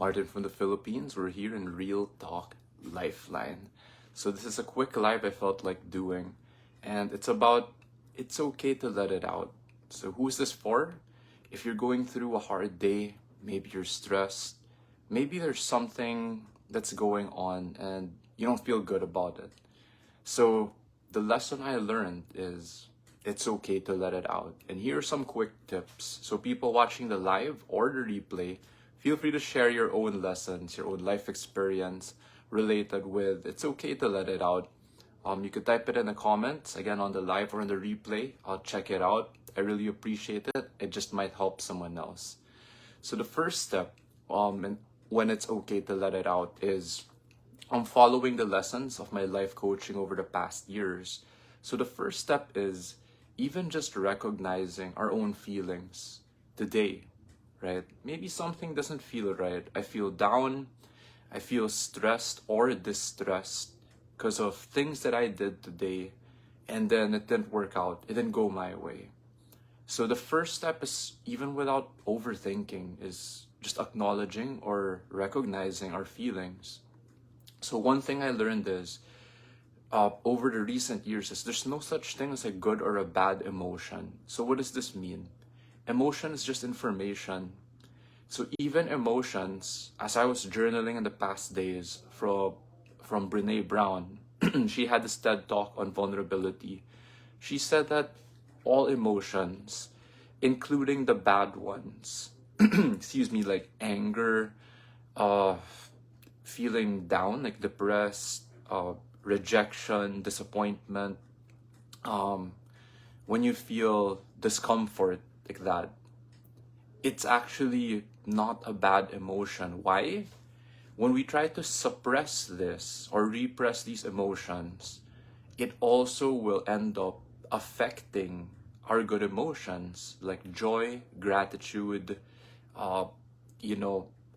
Martin from the Philippines. We're here in Real Talk Lifeline. So this is a quick live I felt like doing, and it's about it's okay to let it out. So who is this for? If you're going through a hard day, maybe you're stressed, maybe there's something that's going on and you don't feel good about it. So the lesson I learned is it's okay to let it out. And here are some quick tips. So people watching the live or the replay, feel free to share your own lessons, your own life experience related with it's okay to let it out. You could type it in the comments, again on the live or on the replay. I'll check it out. I really appreciate it. It just might help someone else. So the first step, and when it's okay to let it out, is following the lessons of my life coaching over the past years. So the first step is even just recognizing our own feelings today, right? Maybe something doesn't feel right. I feel down, I feel stressed or distressed because of things that I did today, and then it didn't work out. It didn't go my way. So the first step is, even without overthinking, is just acknowledging or recognizing our feelings. So one thing I learned is, over the recent years, is there's no such thing as a good or a bad emotion. So what does this mean? Emotion is just information. So even emotions, as I was journaling in the past days from Brene Brown, she had this TED talk on vulnerability. She said that all emotions, including the bad ones, excuse me, like anger, feeling down, like depressed, rejection, disappointment, when you feel discomfort like that, it's actually not a bad emotion. Why? When we try to suppress this or repress these emotions, it also will end up affecting our good emotions like joy, gratitude, all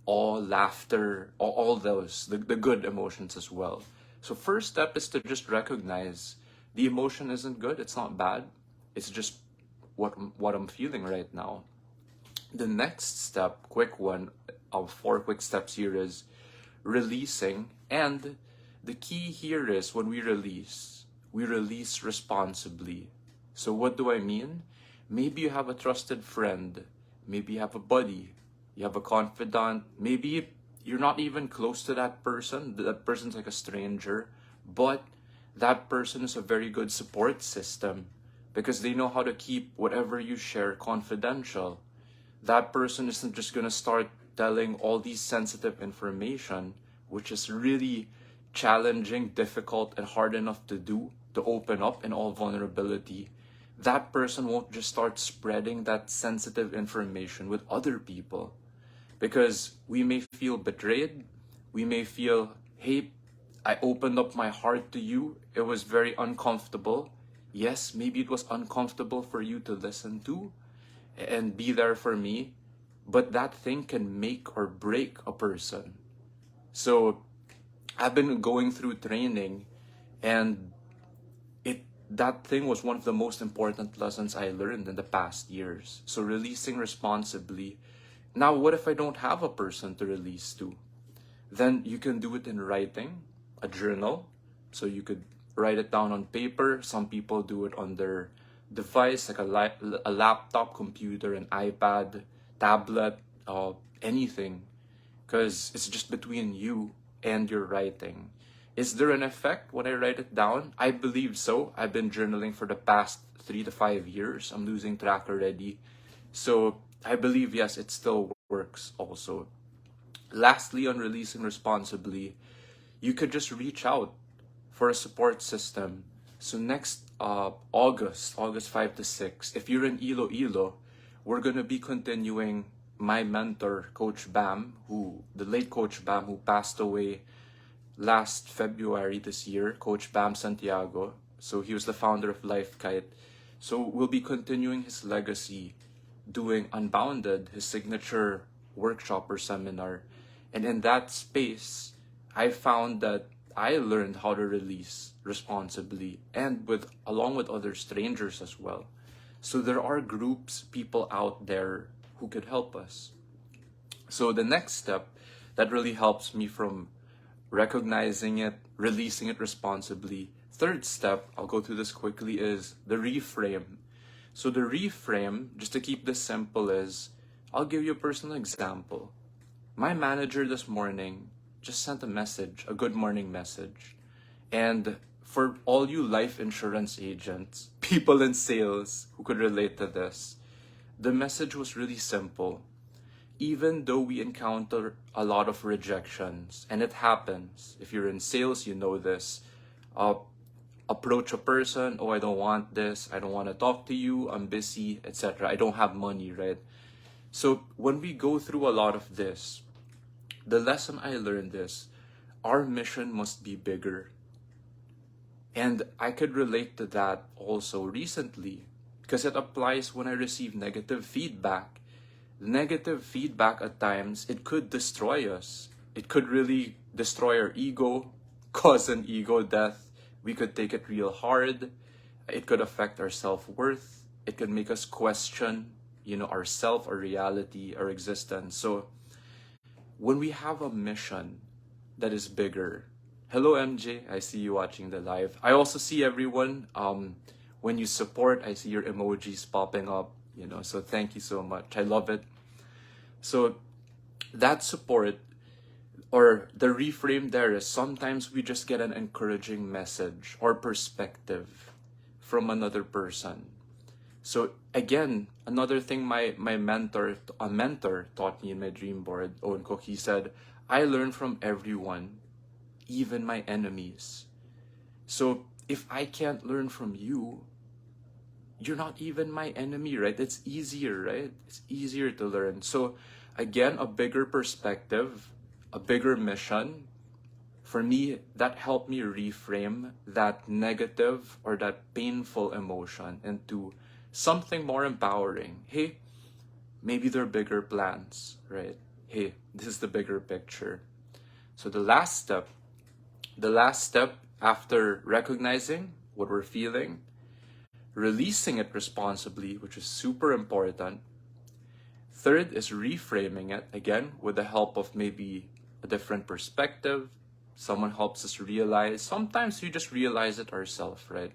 laughter, all those, the good emotions as well. So first step is to just recognize the emotion isn't good, it's not bad, it's just what I'm feeling right now. The next step, quick one, of 4 quick steps here, is releasing. And the key here is when we release responsibly. So what do I mean? Maybe you have a trusted friend, maybe you have a buddy, you have a confidant, maybe you're not even close to that person's like a stranger, but that person is a very good support system because they know how to keep whatever you share confidential. That person isn't just going to start telling all these sensitive information, which is really challenging, difficult, and hard enough to do, to open up in all vulnerability. That person won't just start spreading that sensitive information with other people, because we may feel betrayed. We may feel, hey, I opened up my heart to you. It was very uncomfortable. Yes, maybe it was uncomfortable for you to listen to and be there for me, but that thing can make or break a person. So I've been going through training, and that thing was one of the most important lessons I learned in the past years. So releasing responsibly. Now, what if I don't have a person to release to? Then you can do it in writing, a journal. So you could write it down on paper. Some people do it on their device, like a laptop, computer, an iPad, tablet, anything. Because it's just between you and your writing. Is there an effect when I write it down? I believe so. I've been journaling for the past 3 to 5 years. I'm losing track already. So I believe, yes, it still works also. Lastly, on releasing responsibly, you could just reach out for a support system. So next August 5 to 6, if you're in Iloilo, we're going to be continuing my mentor, Coach Bam, the late Coach Bam, who passed away last February this year, Coach Bam Santiago. So he was the founder of Life Kite. So we'll be continuing his legacy, doing Unbounded, his signature workshop or seminar. And in that space, I found that I learned how to release responsibly, and along with other strangers as well. So there are groups, people out there who could help us. So the next step, That really helps me from recognizing it, releasing it responsibly. Third step, I'll go through this quickly, is the reframe. So the reframe, just to keep this simple, is I'll give you a personal example. My manager this morning just sent a message, a good morning message. And for all you life insurance agents, people in sales who could relate to this, the message was really simple. Even though we encounter a lot of rejections, and it happens, if you're in sales, you know this, approach a person, oh, I don't want this, I don't want to talk to you, I'm busy, etc. I don't have money, right? So when we go through a lot of this, the lesson I learned is our mission must be bigger. And I could relate to that also recently because it applies when I receive negative feedback. Negative feedback at times, it could destroy us. It could really destroy our ego, cause an ego death. We could take it real hard. It could affect our self-worth. It could make us question, ourself, our reality, our existence. So when we have a mission that is bigger, hello MJ, I see you watching the live. I also see everyone. When you support, I see your emojis popping up, so thank you so much. I love it. So that support, or the reframe there, is sometimes we just get an encouraging message or perspective from another person. So again, another thing a mentor taught me in my dream board, Owen Cook, he said, I learn from everyone, even my enemies. So if I can't learn from you, you're not even my enemy, right? It's easier, right? It's easier to learn. So again, a bigger perspective, a bigger mission. For me, that helped me reframe that negative or that painful emotion into something more empowering. Hey, maybe there are bigger plans, right? Hey, this is the bigger picture. So the last step after recognizing what we're feeling, releasing it responsibly, which is super important. Third is reframing it, again, with the help of maybe a different perspective. Someone helps us realize. Sometimes we just realize it ourselves, right?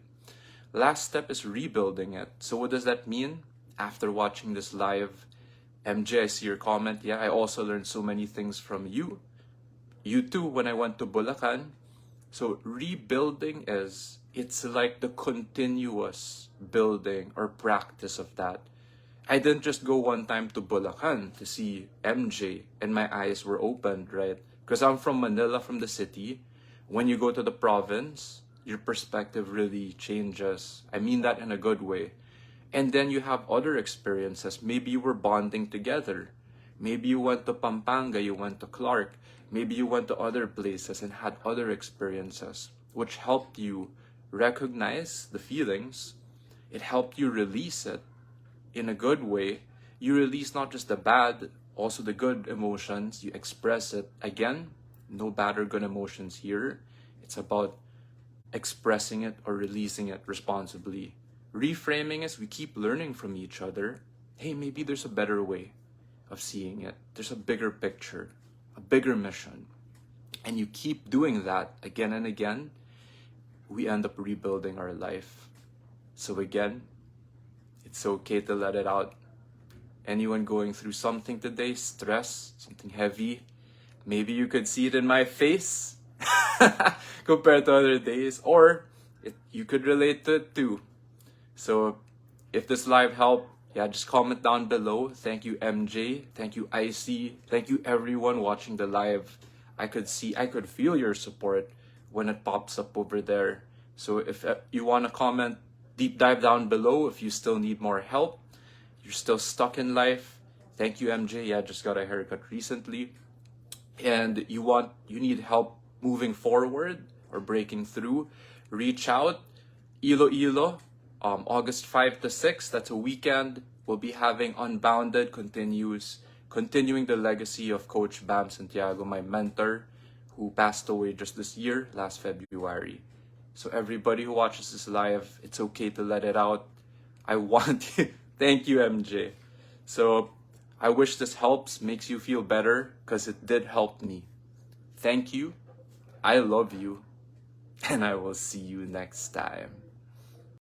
Last step is rebuilding it. So what does that mean? After watching this live, MJ, I see your comment. Yeah, I also learned so many things from you. You too, when I went to Bulacan. So rebuilding it's like the continuous building or practice of that. I didn't just go one time to Bulacan to see MJ and my eyes were opened, right? Because I'm from Manila, from the city. When you go to the province, your perspective really changes. I mean that in a good way. And then you have other experiences. Maybe you were bonding together. Maybe you went to Pampanga, you went to Clark. Maybe you went to other places and had other experiences, which helped you recognize the feelings. It helped you release it in a good way. You release not just the bad, also the good emotions. You express it. Again, no bad or good emotions here. It's about expressing it or releasing it responsibly. Reframing is we keep learning from each other. Hey, maybe there's a better way of seeing it. There's a bigger picture, a bigger mission. And you keep doing that again and again, we end up rebuilding our life. So again, it's okay to let it out. Anyone going through something today, stress, something heavy, maybe you could see it in my face compared to other days, or you could relate to it too. So if this live helped, just comment down below. Thank you, MJ. Thank you, IC. Thank you, everyone watching the live. I could feel your support when it pops up over there. So if you want to comment, deep dive down below. If you still need more help, you're still stuck in life. Thank you, MJ. Yeah, just got a haircut recently. And you need help moving forward or breaking through, reach out. Iloilo, August 5 to 6, that's a weekend. We'll be having Unbounded, continuing the legacy of Coach Bam Santiago, my mentor, who passed away just this year, last February. So everybody who watches this live, it's okay to let it out. I want you. Thank you, MJ. So I wish this helps, makes you feel better, because it did help me. Thank you. I love you. And I will see you next time.